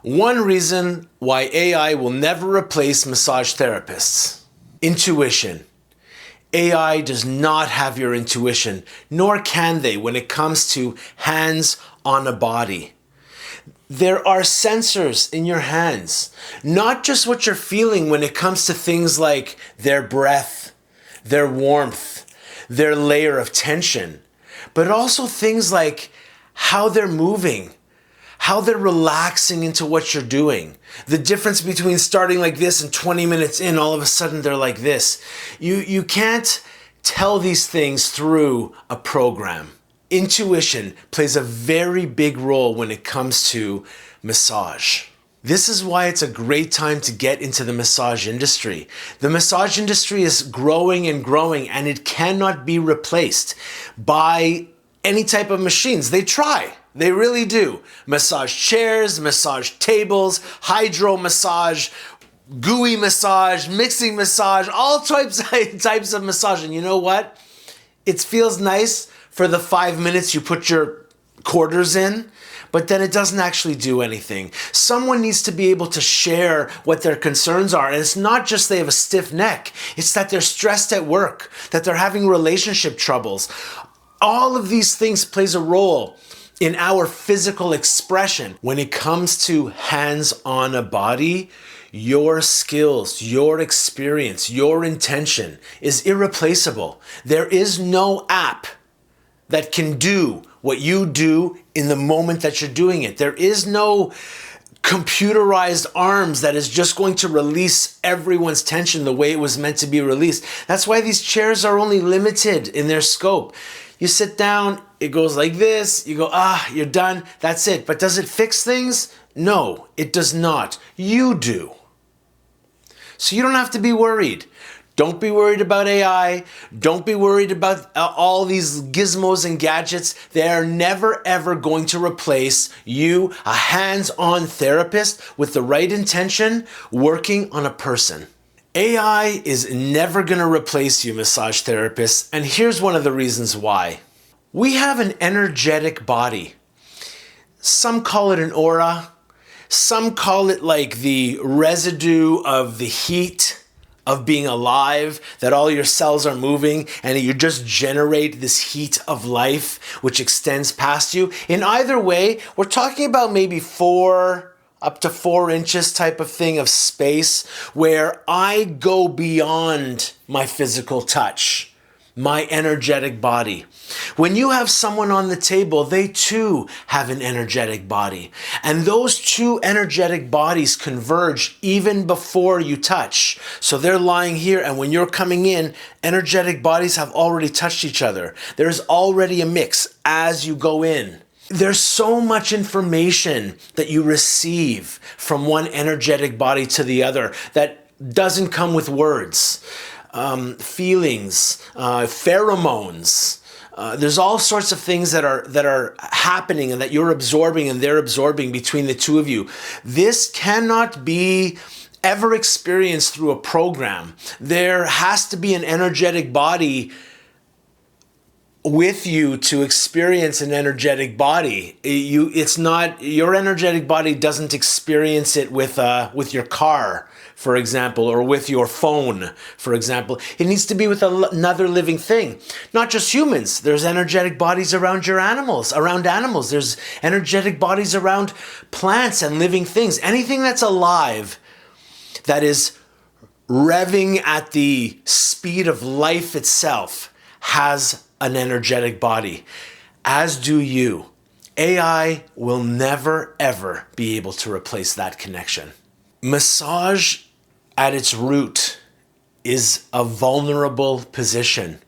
One reason why AI will never replace massage therapists. Intuition. AI does not have your intuition, nor can they when it comes to hands on a body. There are sensors in your hands, not just what you're feeling when it comes to things like their breath, their warmth, their layer of tension, but also things like how they're moving, how they're relaxing into what you're doing. The difference between starting like this and 20 minutes in, all of a sudden they're like this. You can't tell these things through a program. Intuition plays a very big role when it comes to massage. This is why it's a great time to get into the massage industry. The massage industry is growing and growing, and it cannot be replaced by any type of machines. They try. They really do. Massage chairs, massage tables, hydro massage, gooey massage, mixing massage, all types of massage. And you know what? It feels nice for the 5 minutes you put your quarters in, but then it doesn't actually do anything. Someone needs to be able to share what their concerns are. And it's not just they have a stiff neck. It's that they're stressed at work, that they're having relationship troubles. All of these things plays a role in our physical expression. When it comes to hands on a body, your skills, your experience, your intention is irreplaceable. There is no app that can do what you do in the moment that you're doing it. There is no computerized arms that is just going to release everyone's tension the way it was meant to be released. That's why these chairs are only limited in their scope. You sit down, it goes like this, you go, you're done, that's it. But does it fix things? No, it does not. You do. So you don't have to be worried. Don't be worried about AI. Don't be worried about all these gizmos and gadgets. They are never ever going to replace you, a hands-on therapist with the right intention, working on a person. AI is never going to replace you, massage therapists, and here's one of the reasons why. We have an energetic body. Some call it an aura. Some call it like the residue of the heat of being alive, that all your cells are moving and you just generate this heat of life which extends past you. In either way, we're talking about maybe up to 4 inches type of thing of space where I go beyond my physical touch, my energetic body. When you have someone on the table, they too have an energetic body. And those two energetic bodies converge even before you touch. So they're lying here, and when you're coming in, energetic bodies have already touched each other. There's already a mix as you go in. There's so much information that you receive from one energetic body to the other that doesn't come with words. Feelings, pheromones. There's all sorts of things that are happening and that you're absorbing and they're absorbing between the two of you. This cannot be ever experienced through a program. There has to be an energetic body with you to experience an energetic body. It's not, your energetic body doesn't experience it with your car, for example, or with your phone, for example. It needs to be with another living thing. Not just humans. There's energetic bodies around around animals. There's energetic bodies around plants and living things. Anything that's alive, that is revving at the speed of life itself, has an energetic body, as do you. AI will never, ever be able to replace that connection. Massage, at its root, is a vulnerable position.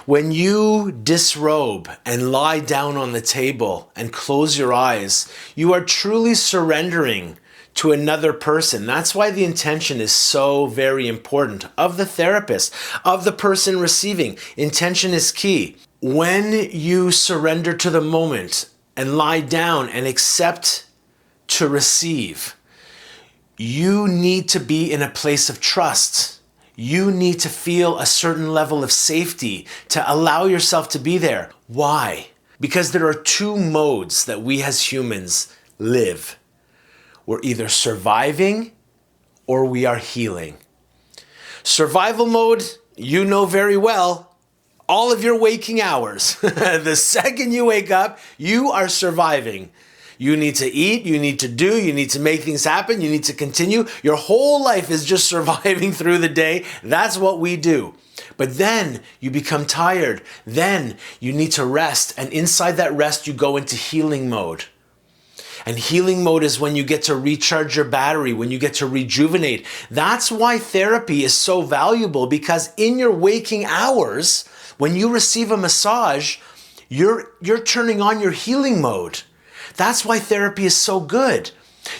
When you disrobe and lie down on the table and close your eyes, you are truly surrendering to another person. That's why the intention is so very important of the therapist, of the person receiving. Intention is key. When you surrender to the moment and lie down and accept to receive, you need to be in a place of trust. You need to feel a certain level of safety to allow yourself to be there. Why? Because there are two modes that we as humans live. We're either surviving or we are healing. Survival mode, you know very well, all of your waking hours. The second you wake up, you are surviving. You need to eat, you need to do, you need to make things happen, you need to continue. Your whole life is just surviving through the day. That's what we do. But then you become tired. Then you need to rest. And inside that rest, you go into healing mode. And healing mode is when you get to recharge your battery, when you get to rejuvenate. That's why therapy is so valuable, because in your waking hours, when you receive a massage, you're turning on your healing mode. That's why therapy is so good.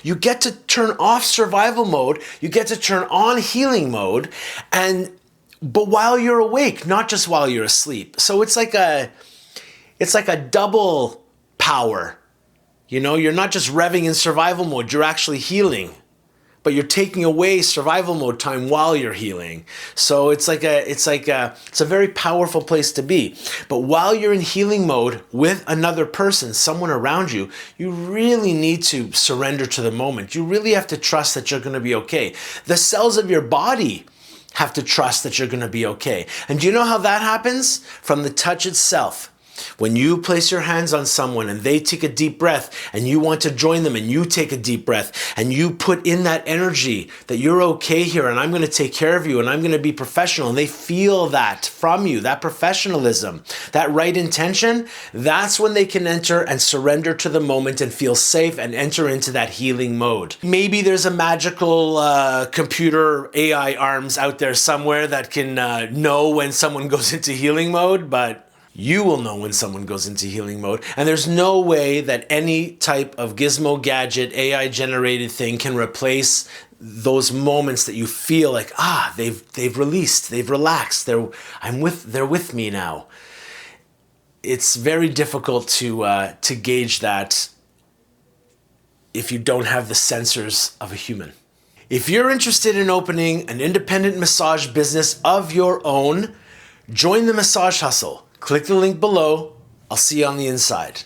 You get to turn off survival mode, you get to turn on healing mode, but while you're awake, not just while you're asleep. So it's like a double power. You know, you're not just revving in survival mode, you're actually healing. But you're taking away survival mode time while you're healing. So it's a very powerful place to be. But while you're in healing mode with another person, someone around you, you really need to surrender to the moment. You really have to trust that you're going to be okay. The cells of your body have to trust that you're going to be okay. And do you know how that happens? From the touch itself. When you place your hands on someone and they take a deep breath and you want to join them and you take a deep breath and you put in that energy that you're okay here and I'm going to take care of you and I'm going to be professional, and they feel that from you, that professionalism, that right intention, that's when they can enter and surrender to the moment and feel safe and enter into that healing mode. Maybe there's a magical computer AI arms out there somewhere that can know when someone goes into healing mode, but you will know when someone goes into healing mode. And there's no way that any type of gizmo gadget, AI generated thing can replace those moments that you feel like, they've released, they've relaxed, they're with me now. It's very difficult to gauge that if you don't have the sensors of a human. If you're interested in opening an independent massage business of your own, join the Massage Hustle. Click the link below. I'll see you on the inside.